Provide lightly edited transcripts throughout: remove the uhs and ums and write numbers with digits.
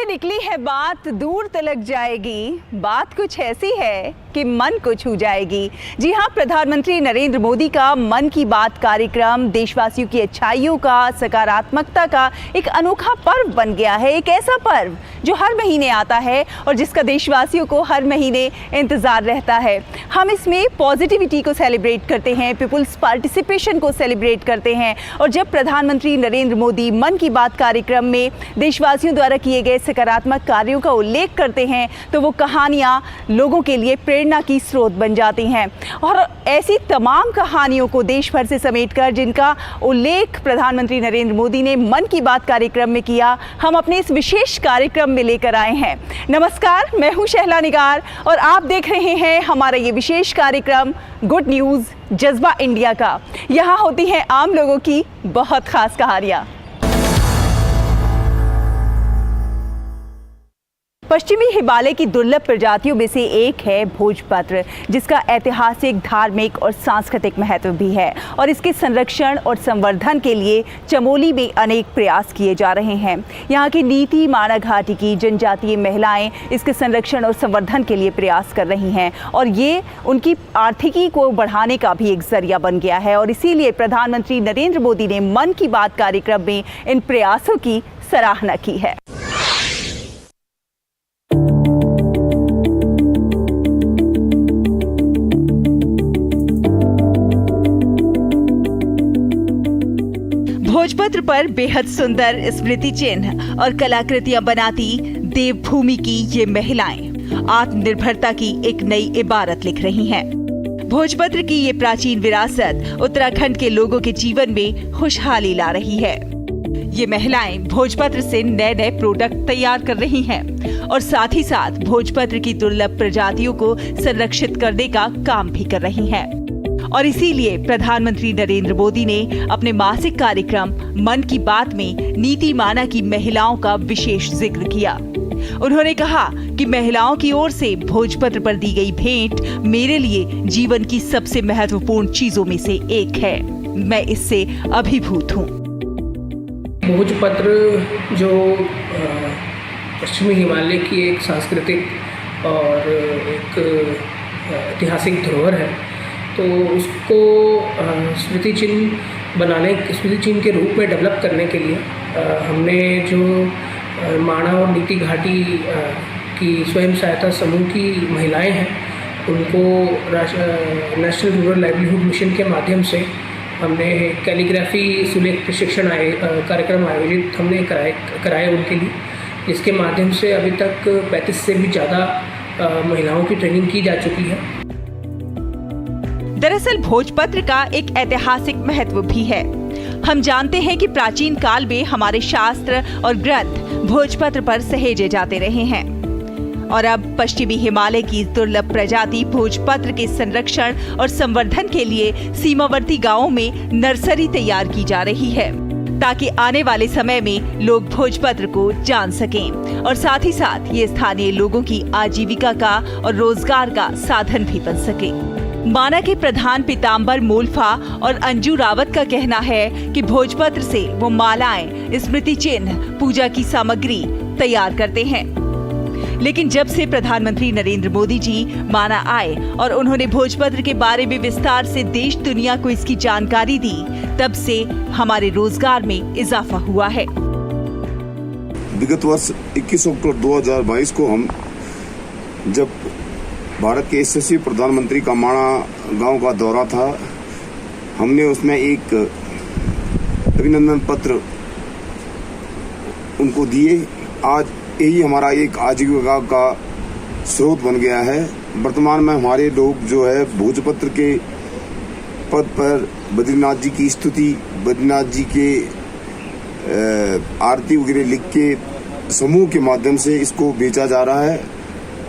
से निकली है बात दूर तलक जाएगी। बात कुछ ऐसी है कि मन को छू जाएगी। जी हाँ, प्रधानमंत्री नरेंद्र मोदी का मन की बात कार्यक्रम देशवासियों की अच्छाइयों का, सकारात्मकता का एक अनोखा पर्व बन गया है। एक ऐसा पर्व जो हर महीने आता है और जिसका देशवासियों को हर महीने इंतज़ार रहता है। हम इसमें पॉजिटिविटी को सेलिब्रेट करते हैं, पीपुल्स पार्टिसिपेशन को सेलिब्रेट करते हैं। और जब प्रधानमंत्री नरेंद्र मोदी मन की बात कार्यक्रम में देशवासियों द्वारा किए गए सकारात्मक कार्यों का उल्लेख करते हैं तो वो कहानियाँ लोगों के लिए प्रेरणा की स्रोत बन जाती हैं। और ऐसी तमाम कहानियों को देश भर से समेटकर जिनका उल्लेख प्रधानमंत्री नरेंद्र मोदी ने मन की बात कार्यक्रम में किया, हम अपने इस विशेष कार्यक्रम में लेकर आए हैं। नमस्कार, मैं हूं शहला निगार और आप देख रहे हैं हमारा ये विशेष कार्यक्रम गुड न्यूज़ जज्बा इंडिया का। यहाँ होती हैं आम लोगों की बहुत खास कहानियाँ। पश्चिमी हिमालय की दुर्लभ प्रजातियों में से एक है भोजपत्र, जिसका ऐतिहासिक, धार्मिक और सांस्कृतिक महत्व भी है। और इसके संरक्षण और संवर्धन के लिए चमोली में अनेक प्रयास किए जा रहे हैं। यहाँ की नीति माना घाटी की जनजातीय महिलाएं इसके संरक्षण और संवर्धन के लिए प्रयास कर रही हैं और ये उनकी आर्थिकी को बढ़ाने का भी एक जरिया बन गया है। और इसीलिए प्रधानमंत्री नरेंद्र मोदी ने मन की बात कार्यक्रम में इन प्रयासों की सराहना की है। भोजपत्र पर बेहद सुंदर स्मृति चिन्ह और कलाकृतियां बनाती देवभूमि की ये महिलाएं आत्मनिर्भरता की एक नई इबारत लिख रही हैं। भोजपत्र की ये प्राचीन विरासत उत्तराखंड के लोगों के जीवन में खुशहाली ला रही है। ये महिलाएं भोजपत्र से नए नए प्रोडक्ट तैयार कर रही हैं और साथ ही साथ भोजपत्र की दुर्लभ प्रजातियों को संरक्षित करने का काम भी कर रही हैं। और इसीलिए प्रधानमंत्री नरेंद्र मोदी ने अपने मासिक कार्यक्रम मन की बात में नीति माना की महिलाओं का विशेष जिक्र किया। उन्होंने कहा कि महिलाओं की ओर से भोजपत्र पर दी गई भेंट मेरे लिए जीवन की सबसे महत्वपूर्ण चीजों में से एक है। मैं इससे अभिभूत हूँ। भोजपत्र जो पश्चिमी हिमालय की एक सांस्कृतिक और एक ऐतिहासिक धरोहर है, तो उसको स्मृति चिन्ह के रूप में डेवलप करने के लिए हमने जो माणा और नीति घाटी की स्वयं सहायता समूह की महिलाएं हैं, उनको नेशनल रूरल लाइवलीहुड मिशन के माध्यम से हमने कैलीग्राफी सुलेख प्रशिक्षण कार्यक्रम आयोजित हमने कराए उनके लिए, जिसके माध्यम से अभी तक 35 से भी ज़्यादा महिलाओं की ट्रेनिंग की जा चुकी है। दरअसल भोजपत्र का एक ऐतिहासिक महत्व भी है। हम जानते हैं कि प्राचीन काल में हमारे शास्त्र और ग्रंथ भोजपत्र पर सहेजे जाते रहे हैं और अब पश्चिमी हिमालय की दुर्लभ प्रजाति भोजपत्र के संरक्षण और संवर्धन के लिए सीमावर्ती गांवों में नर्सरी तैयार की जा रही है, ताकि आने वाले समय में लोग भोजपत्र को जान सकें और साथ ही साथ ये स्थानीय लोगों की आजीविका का और रोजगार का साधन भी बन सके। माना के प्रधान पीताम्बर मोल्फा और अंजू रावत का कहना है कि भोजपत्र से वो मालाएं, स्मृति चिन्ह, पूजा की सामग्री तैयार करते हैं। लेकिन जब से प्रधानमंत्री नरेंद्र मोदी जी माना आए और उन्होंने भोजपत्र के बारे में विस्तार से देश दुनिया को इसकी जानकारी दी, तब से हमारे रोजगार में इजाफा हुआ है। विगत वर्ष 21 अक्टूबर 2022 को हम जब भारत के यशस्वी प्रधानमंत्री का माणा गांव का दौरा था, हमने उसमें एक अभिनंदन पत्र उनको दिए। आज यही हमारा एक आजीविका का स्रोत बन गया है। वर्तमान में हमारे लोग जो है भोजपत्र के पद पर बद्रीनाथ जी की स्तुति, बद्रीनाथ जी के आरती वगैरह लिख के समूह के माध्यम से इसको बेचा जा रहा है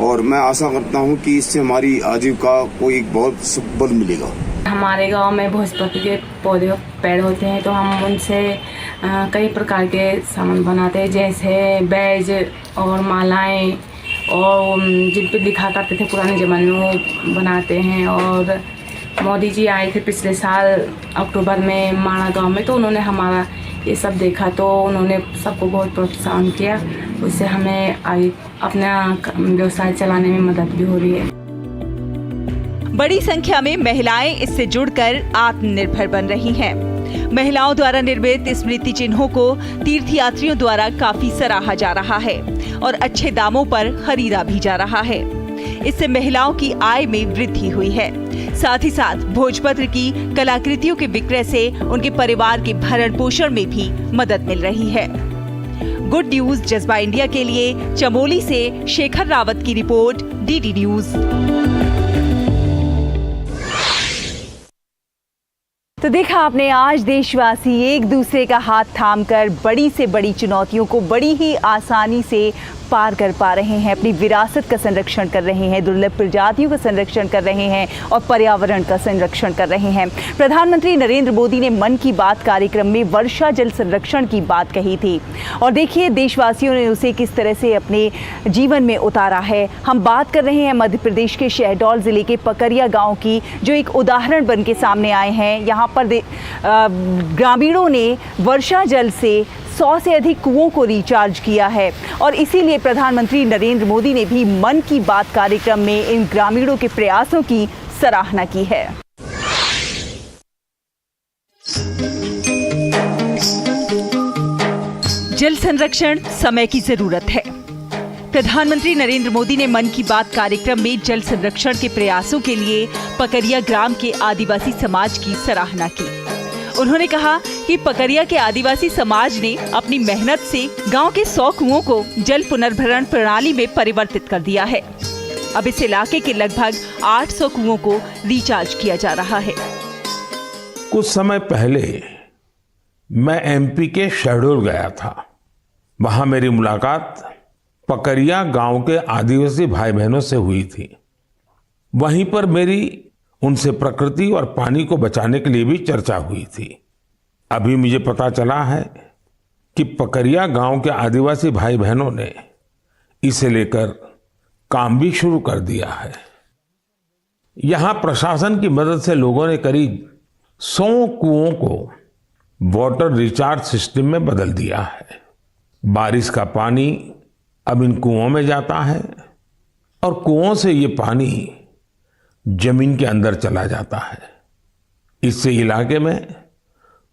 और मैं आशा करता हूं कि इससे हमारी आजीविका को एक बहुत बल मिलेगा। हमारे गांव में भोजपत्र के पौधे पेड़ होते हैं, तो हम उनसे कई प्रकार के सामान बनाते हैं, जैसे बैज और मालाएं, और जिन पे लिखा करते थे पुराने ज़माने में वो बनाते हैं। और मोदी जी आए थे पिछले साल अक्टूबर में माणा गांव में, तो उन्होंने हमारा ये सब देखा, तो उन्होंने सबको बहुत प्रोत्साहन किया उससे हमें आगे अपना व्यवसाय चलाने में मदद भी हो रही है। बड़ी संख्या में महिलाएं इससे जुड़कर आत्मनिर्भर बन रही हैं। महिलाओं द्वारा निर्मित स्मृति चिन्हों को तीर्थयात्रियों द्वारा काफी सराहा जा रहा है और अच्छे दामों पर खरीदा भी जा रहा है। इससे महिलाओं की आय में वृद्धि हुई है। साथ ही साथ भोजपत्र की कलाकृतियों के विक्रय से उनके परिवार के भरण पोषण में भी मदद मिल रही है। गुड न्यूज जज्बा इंडिया के लिए चमोली से शेखर रावत की रिपोर्ट, डीडी न्यूज। तो देखा आपने, आज देशवासी एक दूसरे का हाथ थामकर बड़ी से बड़ी चुनौतियों को बड़ी ही आसानी से पार कर पा रहे हैं, अपनी विरासत का संरक्षण कर रहे हैं, दुर्लभ प्रजातियों का संरक्षण कर रहे हैं और पर्यावरण का संरक्षण कर रहे हैं। प्रधानमंत्री नरेंद्र मोदी ने मन की बात कार्यक्रम में वर्षा जल संरक्षण की बात कही थी और देखिए देशवासियों ने उसे किस तरह से अपने जीवन में उतारा है। हम बात कर रहे हैं मध्य प्रदेश के शहडोल जिले के पकरिया गाँव की, जो एक उदाहरण बन के सामने आए हैं। यहाँ पर ग्रामीणों ने वर्षा जल से 100 से अधिक कुओं को रिचार्ज किया है और इसीलिए प्रधानमंत्री नरेंद्र मोदी ने भी मन की बात कार्यक्रम में इन ग्रामीणों के प्रयासों की सराहना की है। जल संरक्षण समय की जरूरत है। प्रधानमंत्री नरेंद्र मोदी ने मन की बात कार्यक्रम में जल संरक्षण के प्रयासों के लिए पकरिया ग्राम के आदिवासी समाज की सराहना की। उन्होंने कहा कि पकरिया के आदिवासी समाज ने अपनी मेहनत से गांव के 100 कुओं को जल पुनर्भरण प्रणाली में परिवर्तित कर दिया है। अब इस इलाके के लगभग 800 कुओं को रिचार्ज किया जा रहा है। कुछ समय पहले मैं एमपी के शहडोल गया था। वहां मेरी मुलाकात पकरिया गांव के आदिवासी भाई बहनों से हुई थी। वहीं पर मेरी उनसे प्रकृति और पानी को बचाने के लिए भी चर्चा हुई थी। अभी मुझे पता चला है कि पकरिया गांव के आदिवासी भाई बहनों ने इसे लेकर काम भी शुरू कर दिया है। यहां प्रशासन की मदद से लोगों ने करीब 100 कुओं को वाटर रिचार्ज सिस्टम में बदल दिया है। बारिश का पानी अब इन कुओं में जाता है और कुओं से ये पानी जमीन के अंदर चला जाता है। इससे इलाके में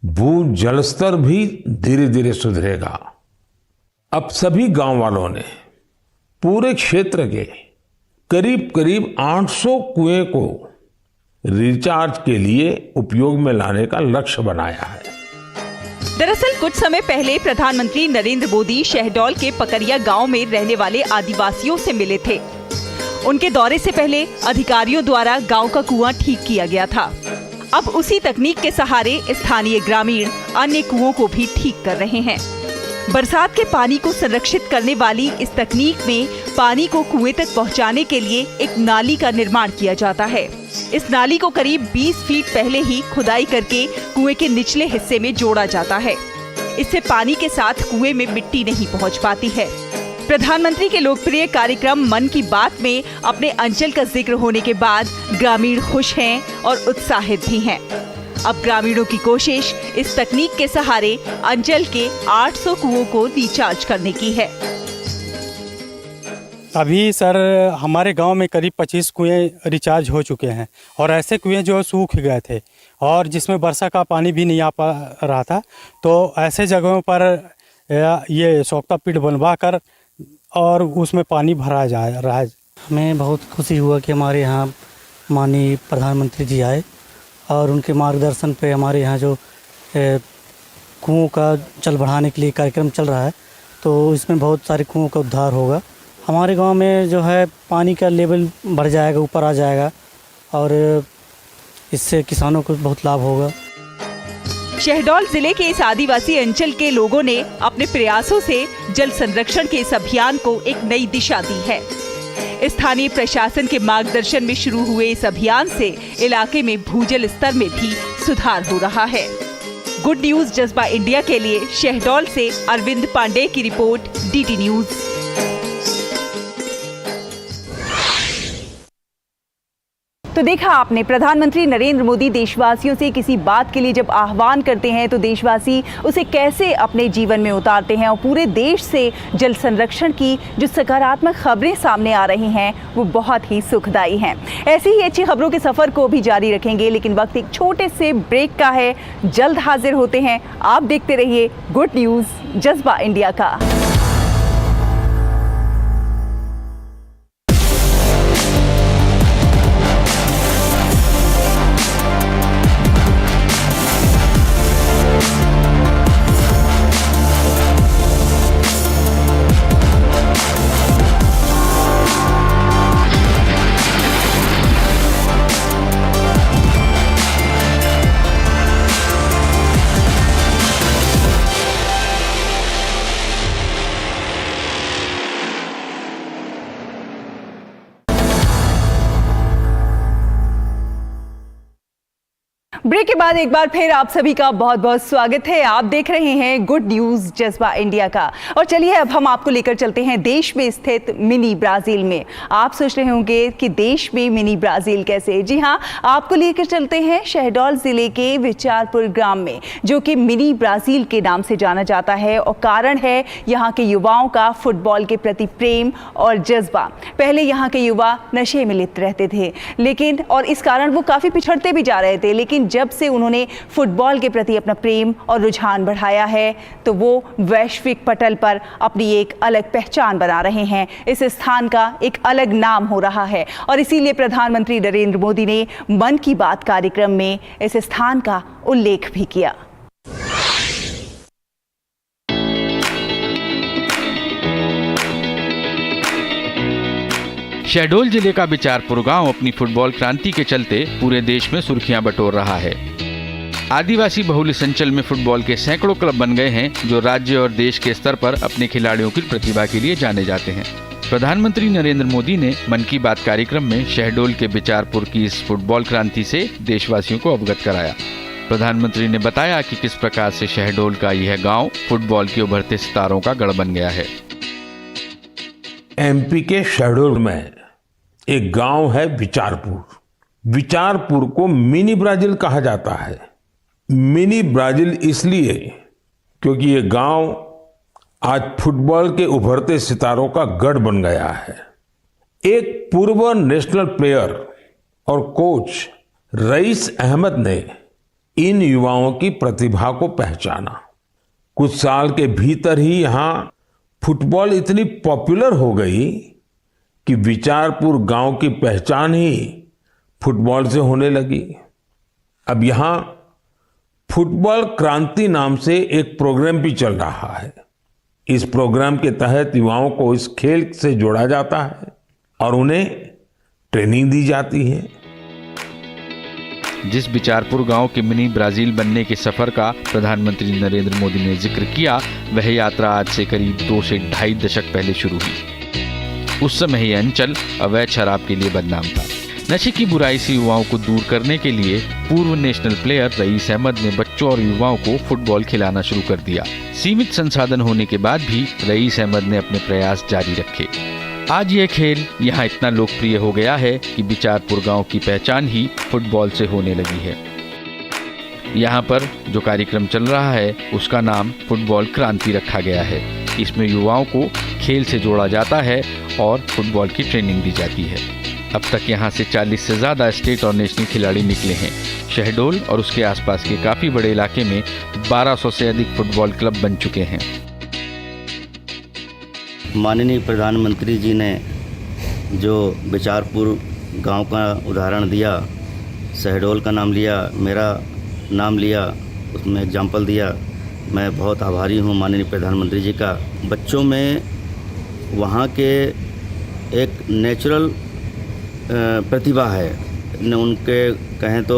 भू जल स्तर भी धीरे धीरे सुधरेगा। अब सभी गांव वालों ने पूरे क्षेत्र के करीब करीब 800 कुएं को रिचार्ज के लिए उपयोग में लाने का लक्ष्य बनाया है। दरअसल कुछ समय पहले प्रधानमंत्री नरेंद्र मोदी शहडोल के पकरिया गांव में रहने वाले आदिवासियों से मिले थे। उनके दौरे से पहले अधिकारियों द्वारा गांव का कुआं ठीक किया गया था। अब उसी तकनीक के सहारे स्थानीय ग्रामीण अन्य कुओं को भी ठीक कर रहे हैं। बरसात के पानी को संरक्षित करने वाली इस तकनीक में पानी को कुएं तक पहुंचाने के लिए एक नाली का निर्माण किया जाता है। इस नाली को करीब 20 फीट पहले ही खुदाई करके कुएं के निचले हिस्से में जोड़ा जाता है। इससे पानी के साथ कुएं में मिट्टी नहीं पहुंच पाती है। प्रधानमंत्री के लोकप्रिय कार्यक्रम मन की बात में अपने अंचल का जिक्र होने के बाद ग्रामीण खुश हैं और उत्साहित भी हैं। अब ग्रामीणों की कोशिश इस तकनीक के सहारे अंचल के 800 कुओं को रिचार्ज करने की है। अभी सर हमारे गांव में करीब 25 कुएं रिचार्ज हो चुके हैं और ऐसे कुएं जो सूख गए थे और जिसमें वर्षा का पानी भी नहीं आ पा रहा था, तो ऐसे जगहों पर ये सोख्ता पीट बनवा कर और उसमें पानी भरा जा रहा है। हमें बहुत खुशी हुआ कि हमारे यहाँ माननीय प्रधानमंत्री जी आए और उनके मार्गदर्शन पे हमारे यहाँ जो कुओं का जल बढ़ाने के लिए कार्यक्रम चल रहा है, तो इसमें बहुत सारे कुओं का उद्धार होगा। हमारे गांव में जो है पानी का लेवल बढ़ जाएगा, ऊपर आ जाएगा और इससे किसानों को बहुत लाभ होगा। शहडोल जिले के इस आदिवासी अंचल के लोगों ने अपने प्रयासों से जल संरक्षण के इस अभियान को एक नई दिशा दी है। स्थानीय प्रशासन के मार्गदर्शन में शुरू हुए इस अभियान से इलाके में भूजल स्तर में भी सुधार हो रहा है। गुड न्यूज जज्बा इंडिया के लिए शहडोल से अरविंद पांडे की रिपोर्ट, डीडी न्यूज। तो तो देखा आपने, प्रधानमंत्री नरेंद्र मोदी देशवासियों से किसी बात के लिए जब आह्वान करते हैं तो देशवासी उसे कैसे अपने जीवन में उतारते हैं, और पूरे देश से जल संरक्षण की जो सकारात्मक खबरें सामने आ रही हैं वो बहुत ही सुखदायी हैं। ऐसी ही अच्छी खबरों के सफर को भी जारी रखेंगे, लेकिन वक्त एक छोटे से ब्रेक का है। जल्द हाजिर होते हैं। आप देखते रहिए गुड न्यूज़ जज्बा इंडिया का। ब्रेक के बाद एक बार फिर आप सभी का बहुत बहुत स्वागत है। आप देख रहे हैं गुड न्यूज़ जज्बा इंडिया का। और चलिए अब हम आपको लेकर चलते हैं देश में स्थित मिनी ब्राज़ील में। आप सोच रहे होंगे कि देश में मिनी ब्राज़ील कैसे? जी हाँ, आपको लेकर चलते हैं शहडोल ज़िले के विचारपुर ग्राम में, जो कि मिनी ब्राज़ील के नाम से जाना जाता है। और कारण है यहाँ के युवाओं का फुटबॉल के प्रति प्रेम और जज्बा। पहले यहाँ के युवा नशे में लिप्त रहते थे, लेकिन और इस कारण वो काफ़ी पिछड़ते भी जा रहे थे, लेकिन जब से उन्होंने फुटबॉल के प्रति अपना प्रेम और रुझान बढ़ाया है तो वो वैश्विक पटल पर अपनी एक अलग पहचान बना रहे हैं। इस स्थान का एक अलग नाम हो रहा है और इसीलिए प्रधानमंत्री नरेंद्र मोदी ने मन की बात कार्यक्रम में इस स्थान का उल्लेख भी किया। शहडोल जिले का बिचारपुर गांव अपनी फुटबॉल क्रांति के चलते पूरे देश में सुर्खियां बटोर रहा है। आदिवासी बहुल इस अंचल में फुटबॉल के सैकड़ों क्लब बन गए हैं, जो राज्य और देश के स्तर पर अपने खिलाड़ियों की प्रतिभा के लिए जाने जाते हैं। प्रधानमंत्री नरेंद्र मोदी ने मन की बात कार्यक्रम में शहडोल के बिचारपुर की इस फुटबॉल क्रांति से देशवासियों को अवगत कराया। प्रधानमंत्री ने बताया कि किस प्रकार से शहडोल का यह गाँव फुटबॉल के उभरते सितारों का गढ़ बन गया है। एमपी के शहडोल में एक गांव है बिचारपुर। बिचारपुर को मिनी ब्राजील कहा जाता है। मिनी ब्राजील इसलिए क्योंकि ये गांव आज फुटबॉल के उभरते सितारों का गढ़ बन गया है। एक पूर्व नेशनल प्लेयर और कोच रईस अहमद ने इन युवाओं की प्रतिभा को पहचाना। कुछ साल के भीतर ही यहां फुटबॉल इतनी पॉपुलर हो गई कि बिचारपुर गांव की पहचान ही फुटबॉल से होने लगी। अब यहां फुटबॉल क्रांति नाम से एक प्रोग्राम भी चल रहा है। इस प्रोग्राम के तहत युवाओं को इस खेल से जोड़ा जाता है और उन्हें ट्रेनिंग दी जाती है। जिस बिचारपुर गांव के मिनी ब्राजील बनने के सफर का प्रधानमंत्री नरेंद्र मोदी ने जिक्र किया, वह यात्रा आज से करीब 2 से 2.5 दशक पहले शुरू हुई। उस समय यह अंचल अवैध शराब के लिए बदनाम था। नशे की बुराई से युवाओं को दूर करने के लिए पूर्व नेशनल प्लेयर रईस अहमद ने बच्चों और युवाओं को फुटबॉल खिलाना शुरू कर दिया। सीमित संसाधन होने के बाद भी रईस अहमद ने अपने प्रयास जारी रखे। आज यह खेल यहाँ इतना लोकप्रिय हो गया है कि बिचारपुर गांव की पहचान ही फुटबॉल से होने लगी है। यहाँ पर जो कार्यक्रम चल रहा है उसका नाम फुटबॉल क्रांति रखा गया है। इसमें युवाओं को खेल से जोड़ा जाता है और फुटबॉल की ट्रेनिंग दी जाती है। अब तक यहाँ से 40 से ज़्यादा स्टेट और नेशनल खिलाड़ी निकले हैं। शहडोल और उसके आसपास के काफ़ी बड़े इलाके में 1200 से अधिक फुटबॉल क्लब बन चुके हैं। माननीय प्रधानमंत्री जी ने जो बिचारपुर गांव का उदाहरण दिया, शहडोल का नाम लिया, मेरा नाम लिया, उसमें एग्जाम्पल दिया, मैं बहुत आभारी हूं माननीय प्रधानमंत्री जी का। बच्चों में वहां के एक नेचुरल प्रतिभा है, उनके कहें तो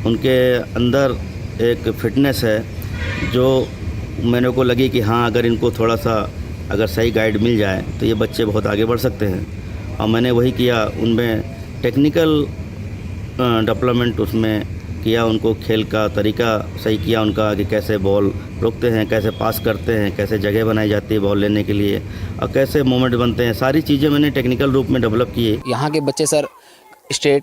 उनके अंदर एक फिटनेस है जो मेरे को लगी कि हाँ, अगर इनको थोड़ा सा अगर सही गाइड मिल जाए तो ये बच्चे बहुत आगे बढ़ सकते हैं। और मैंने वही किया, उनमें टेक्निकल डेवलपमेंट उसमें किया, उनको खेल का तरीका सही किया उनका कि कैसे बॉल रोकते हैं, कैसे पास करते हैं, कैसे जगह बनाई जाती है बॉल लेने के लिए और कैसे मोमेंट बनते हैं, सारी चीज़ें मैंने टेक्निकल रूप में डेवलप किए। यहाँ के बच्चे सर स्टेट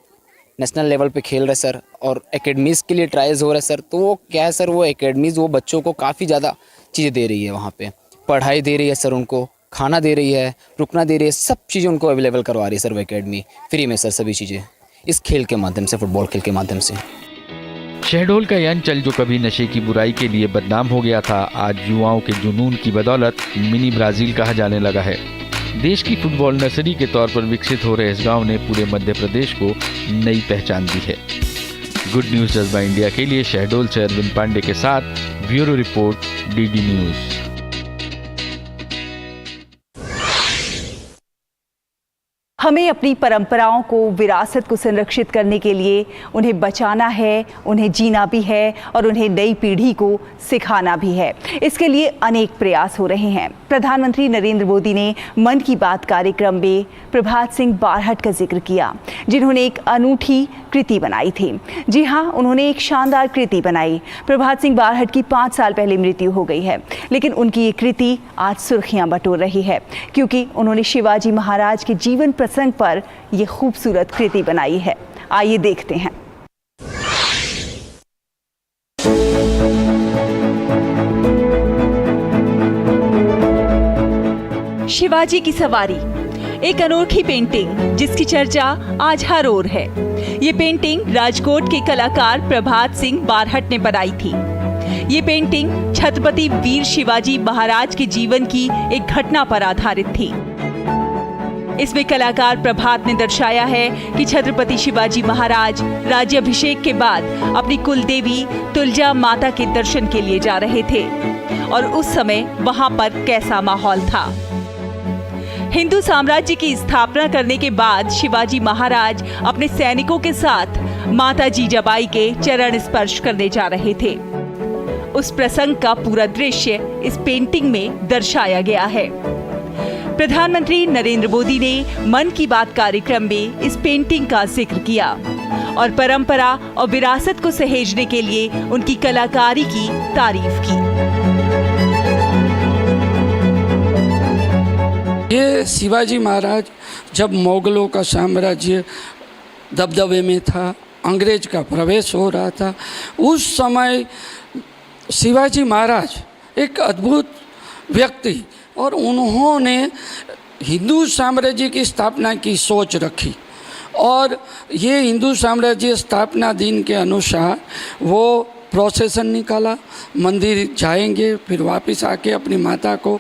नेशनल लेवल पे खेल रहे सर, और एकेडमीज़ के लिए ट्रायल्स हो रहे सर। तो वो क्या है सर, वो एकेडमीज़ वो बच्चों को काफ़ी ज़्यादा चीज़ें दे रही है, वहाँ पे पढ़ाई दे रही है सर, उनको खाना दे रही है, रुकना दे रही है, सब चीज़ें उनको अवेलेबल करवा रही है सर वो एकेडमी, फ्री में सर सभी चीज़ें, इस खेल के माध्यम से, फुटबॉल खेल के माध्यम से। शहडोल का ये अंचल जो कभी नशे की बुराई के लिए बदनाम हो गया था, आज युवाओं के जुनून की बदौलत मिनी ब्राज़ील कहा जाने लगा है। देश की फुटबॉल नर्सरी के तौर पर विकसित हो रहे इस गांव ने पूरे मध्य प्रदेश को नई पहचान दी है। गुड न्यूज़ जज्बा इंडिया के लिए शहडोल से अरविंद पांडे के साथ ब्यूरो रिपोर्ट, डीडी न्यूज़। हमें अपनी परंपराओं को, विरासत को संरक्षित करने के लिए उन्हें बचाना है, उन्हें जीना भी है और उन्हें नई पीढ़ी को सिखाना भी है। इसके लिए अनेक प्रयास हो रहे हैं। प्रधानमंत्री नरेंद्र मोदी ने मन की बात कार्यक्रम में प्रभात सिंह बारहट का जिक्र किया, जिन्होंने एक अनूठी कृति बनाई थी। जी हाँ, उन्होंने एक शानदार कृति बनाई। प्रभात सिंह बारहट की 5 साल पहले मृत्यु हो गई है, लेकिन उनकी ये कृति आज सुर्खियां बटोर रही है, क्योंकि उन्होंने शिवाजी महाराज के जीवन प्रसंग पर ये खूबसूरत कृति बनाई है। आइए देखते हैं। शिवाजी की सवारी, एक अनोखी पेंटिंग जिसकी चर्चा आज हर ओर है। ये पेंटिंग राजकोट के कलाकार प्रभात सिंह बारहट ने बनाई थी। ये पेंटिंग छत्रपति वीर शिवाजी महाराज के जीवन की एक घटना पर आधारित थी। इसमें कलाकार प्रभात ने दर्शाया है कि छत्रपति शिवाजी महाराज राज्याभिषेक के बाद अपनी कुलदेवी तुलजा माता के दर्शन के लिए जा रहे थे और उस समय वहां पर कैसा माहौल था। हिंदू साम्राज्य की स्थापना करने के बाद शिवाजी महाराज अपने सैनिकों के साथ माता जीजाबाई के चरण स्पर्श करने जा रहे थे। उस प्रसंग का पूरा दृश्य इस पेंटिंग में दर्शाया गया है। प्रधानमंत्री नरेंद्र मोदी ने मन की बात कार्यक्रम में इस पेंटिंग का जिक्र किया और परंपरा और विरासत को सहेजने के लिए उनकी कलाकारी की तारीफ की। ये शिवाजी महाराज जब मुगलों का साम्राज्य दबदबे में था, अंग्रेज का प्रवेश हो रहा था, उस समय शिवाजी महाराज एक अद्भुत व्यक्ति और उन्होंने हिंदू साम्राज्य की स्थापना की सोच रखी और ये हिंदू साम्राज्य स्थापना दिन के अनुसार वो प्रोसेसन निकाला, मंदिर जाएंगे, फिर वापस आके अपनी माता को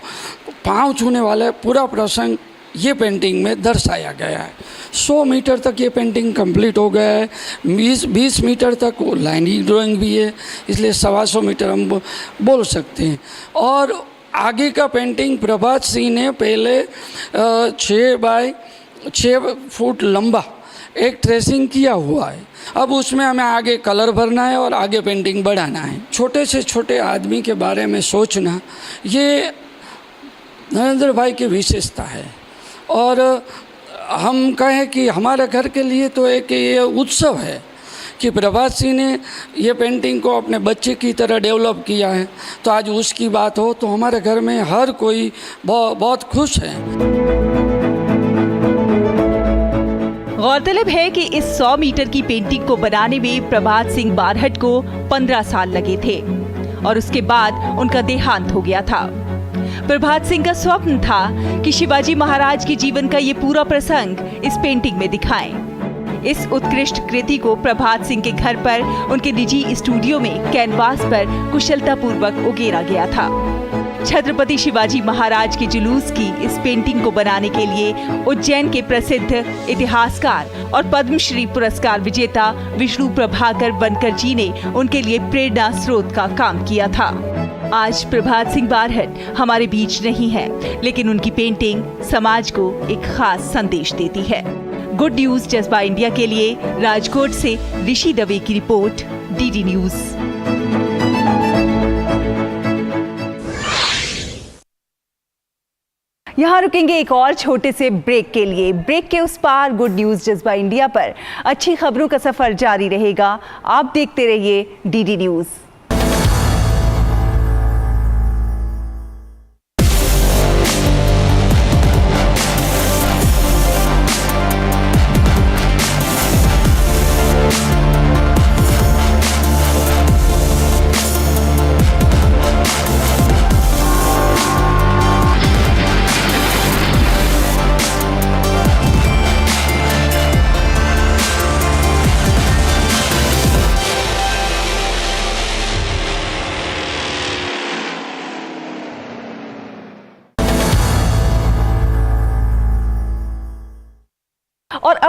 पाँव छूने वाला पूरा प्रसंग ये पेंटिंग में दर्शाया गया है। 100 मीटर तक ये पेंटिंग कंप्लीट हो गया है। 20 मीटर तक वो लाइनिंग ड्राइंग भी है, इसलिए 125 मीटर हम बोल सकते हैं। और आगे का पेंटिंग प्रभात सिंह ने पहले 6 बाय 6 फुट लंबा एक ट्रेसिंग किया हुआ है। अब उसमें हमें आगे कलर भरना है और आगे पेंटिंग बढ़ाना है। छोटे से छोटे आदमी के बारे में सोचना ये नरेंद्र भाई की विशेषता है। और हम कहें कि हमारे घर के लिए तो एक ये उत्सव है कि प्रभात सिंह ने ये पेंटिंग को अपने बच्चे की तरह डेवलप किया है, तो आज उसकी बात हो तो हमारे घर में हर कोई बहुत खुश है। गौरतलब है कि इस 100 मीटर की पेंटिंग को बनाने में प्रभात सिंह बारहट को 15 साल लगे थे और उसके बाद उनका देहांत हो गया था। प्रभात सिंह का स्वप्न था कि शिवाजी महाराज के जीवन का ये पूरा प्रसंग इस पेंटिंग में दिखाएं। इस उत्कृष्ट कृति को प्रभात सिंह के घर पर उनके निजी स्टूडियो में कैनवास पर कुशलतापूर्वक उकेरा गया था। छत्रपति शिवाजी महाराज के जुलूस की इस पेंटिंग को बनाने के लिए उज्जैन के प्रसिद्ध इतिहासकार और पद्मश्री पुरस्कार विजेता विष्णु प्रभाकर बनकर जी ने उनके लिए प्रेरणा स्रोत का काम किया था। आज प्रभात सिंह बारहट हमारे बीच नहीं है, लेकिन उनकी पेंटिंग समाज को एक खास संदेश देती है। गुड न्यूज जज्बा इंडिया के लिए राजकोट से ऋषि दवे की रिपोर्ट, डीडी न्यूज। यहाँ रुकेंगे एक और छोटे से ब्रेक के लिए। ब्रेक के उस पार गुड न्यूज जज्बा इंडिया पर अच्छी खबरों का सफर जारी रहेगा। आप देखते रहिए डीडी न्यूज।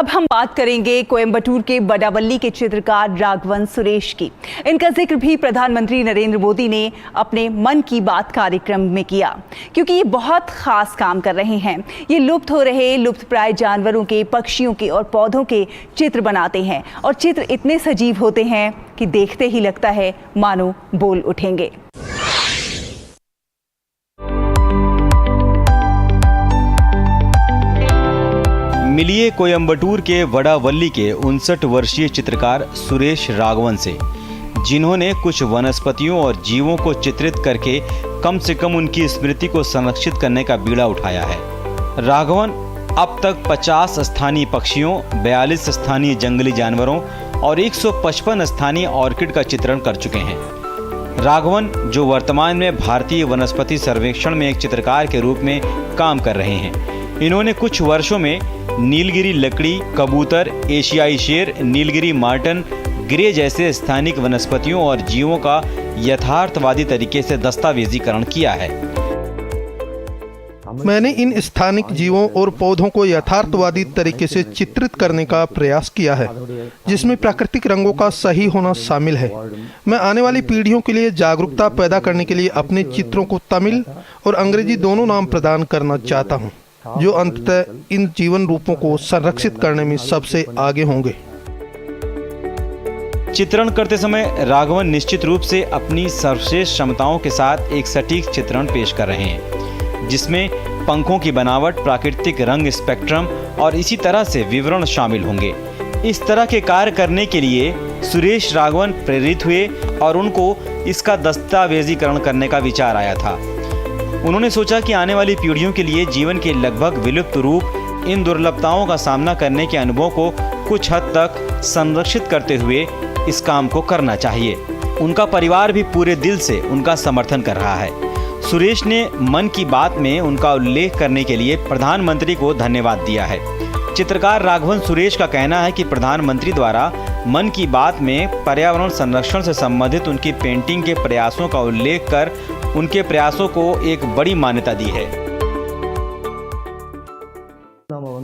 अब हम बात करेंगे कोयम्बटूर के वडावली के चित्रकार राघवन सुरेश की। इनका जिक्र भी प्रधानमंत्री नरेंद्र मोदी ने अपने मन की बात कार्यक्रम में किया, क्योंकि ये बहुत खास काम कर रहे हैं। ये लुप्त हो रहे लुप्तप्राय जानवरों के, पक्षियों के और पौधों के चित्र बनाते हैं और चित्र इतने सजीव होते हैं कि देखते ही लगता है मानो बोल उठेंगे। मिलिए कोयम्बटूर के वडावली के 59 वर्षीय चित्रकार सुरेश राघवन से, जिन्होंने कुछ वनस्पतियों और जीवों को चित्रित करके कम से कम उनकी स्मृति को संरक्षित करने का बीड़ा उठाया है। राघवन अब तक 50 स्थानीय पक्षियों, 42 स्थानीय जंगली जानवरों और 155 स्थानीय ऑर्किड का चित्रण कर चुके हैं। राघवन, जो वर्तमान में भारतीय वनस्पति सर्वेक्षण में एक चित्रकार के रूप में काम कर रहे हैं, इन्होंने कुछ वर्षों में नीलगिरी लकड़ी, कबूतर, एशियाई शेर, नीलगिरी मार्टन, ग्रे जैसे स्थानिक वनस्पतियों और जीवों का यथार्थवादी तरीके से दस्तावेजीकरण किया है। मैंने इन स्थानिक जीवों और पौधों को यथार्थवादी तरीके से चित्रित करने का प्रयास किया है, जिसमें प्राकृतिक रंगों का सही होना शामिल है। मैं आने वाली पीढ़ियों के लिए जागरूकता पैदा करने के लिए अपने चित्रों को तमिल और अंग्रेजी दोनों नाम प्रदान करना चाहता हूँ, जो अंततः इन जीवन रूपों को संरक्षित करने में सबसे आगे होंगे। चित्रण करते समय राघवन निश्चित रूप से अपनी सर्वश्रेष्ठ क्षमताओं के साथ एक सटीक चित्रण पेश कर रहे हैं, जिसमें पंखों की बनावट, प्राकृतिक रंग स्पेक्ट्रम और इसी तरह से विवरण शामिल होंगे। इस तरह के कार्य करने के लिए सुरेश राघवन प्रेरित हुए और उनको इसका दस्तावेजीकरण करने का विचार आया था। उन्होंने सोचा कि आने वाली पीढ़ियों के लिए जीवन के लगभग विलुप्त रूप इन दुर्लभताओं का सामना करने के अनुभव को कुछ हद तक संरक्षित करते हुए इस काम को करना चाहिए। उनका परिवार भी पूरे दिल से उनका समर्थन कर रहा है। सुरेश ने मन की बात में उनका उल्लेख करने के लिए प्रधानमंत्री को धन्यवाद दिया है। चित्रकार राघवन सुरेश का कहना है कि प्रधानमंत्री द्वारा मन की बात में पर्यावरण संरक्षण से संबंधित उनकी पेंटिंग के प्रयासों का उल्लेख कर उनके प्रयासों को एक बड़ी मान्यता दी है।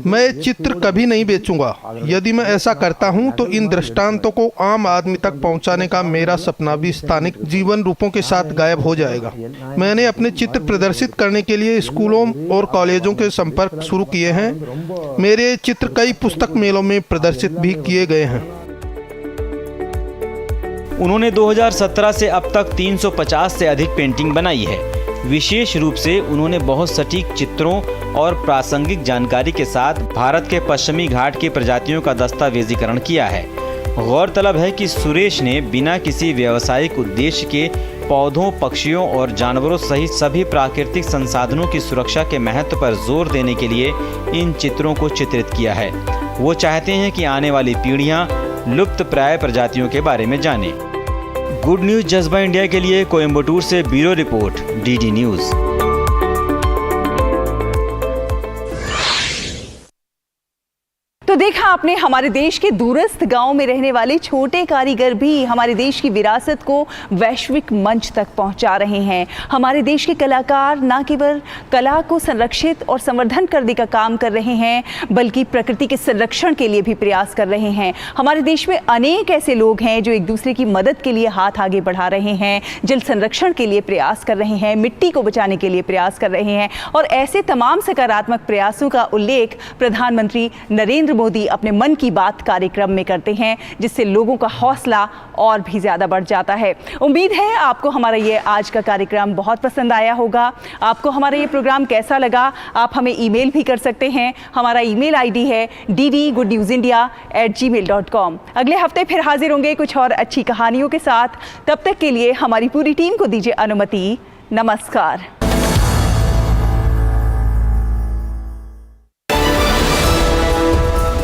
मैं चित्र कभी नहीं बेचूंगा। यदि मैं ऐसा करता हूं तो इन दृष्टांतों को आम आदमी तक पहुंचाने का मेरा सपना भी स्थानिक जीवन रूपों के साथ गायब हो जाएगा। मैंने अपने चित्र प्रदर्शित करने के लिए स्कूलों और कॉलेजों के संपर्क शुरू किए हैं। मेरे चित्र कई पुस्तक मेलों में प्रदर्शित भी किए गए हैं। उन्होंने 2017 से अब तक 350 से अधिक पेंटिंग बनाई है। विशेष रूप से उन्होंने बहुत सटीक चित्रों और प्रासंगिक जानकारी के साथ भारत के पश्चिमी घाट की प्रजातियों का दस्तावेजीकरण किया है। गौरतलब है कि सुरेश ने बिना किसी व्यावसायिक उद्देश्य के पौधों, पक्षियों और जानवरों सहित सभी प्राकृतिक संसाधनों की सुरक्षा के महत्व पर जोर देने के लिए इन चित्रों को चित्रित किया है। वो चाहते हैं कि आने वाली पीढ़ियां लुप्तप्राय प्रजातियों के बारे में जानें। गुड न्यूज जज्बा इंडिया के लिए कोयम्बटूर से ब्यूरो रिपोर्ट, डीडी न्यूज़। तो देखा आपने, हमारे देश के दूरस्थ गांव में रहने वाले छोटे कारीगर भी हमारे देश की विरासत को वैश्विक मंच तक पहुंचा रहे हैं। हमारे देश के कलाकार न केवल कला को संरक्षित और संवर्धन करने का काम कर रहे हैं, बल्कि प्रकृति के संरक्षण के लिए भी प्रयास कर रहे हैं। हमारे देश में अनेक ऐसे लोग हैं जो एक दूसरे की मदद के लिए हाथ आगे बढ़ा रहे हैं, जल संरक्षण के लिए प्रयास कर रहे हैं, मिट्टी को बचाने के लिए प्रयास कर रहे हैं। और ऐसे तमाम सकारात्मक प्रयासों का उल्लेख प्रधानमंत्री नरेंद्र मोदी अपने मन की बात कार्यक्रम में करते हैं, जिससे लोगों का हौसला और भी ज्यादा बढ़ जाता है। उम्मीद है आपको हमारा ये आज का कार्यक्रम बहुत पसंद आया होगा। आपको हमारा ये प्रोग्राम कैसा लगा, आप हमें ईमेल भी कर सकते हैं। हमारा ईमेल आईडी है ddgoodnewsindia@gmail.com। अगले हफ्ते फिर हाजिर होंगे कुछ और अच्छी कहानियों के साथ। तब तक के लिए हमारी पूरी टीम को दीजिए अनुमति। नमस्कार।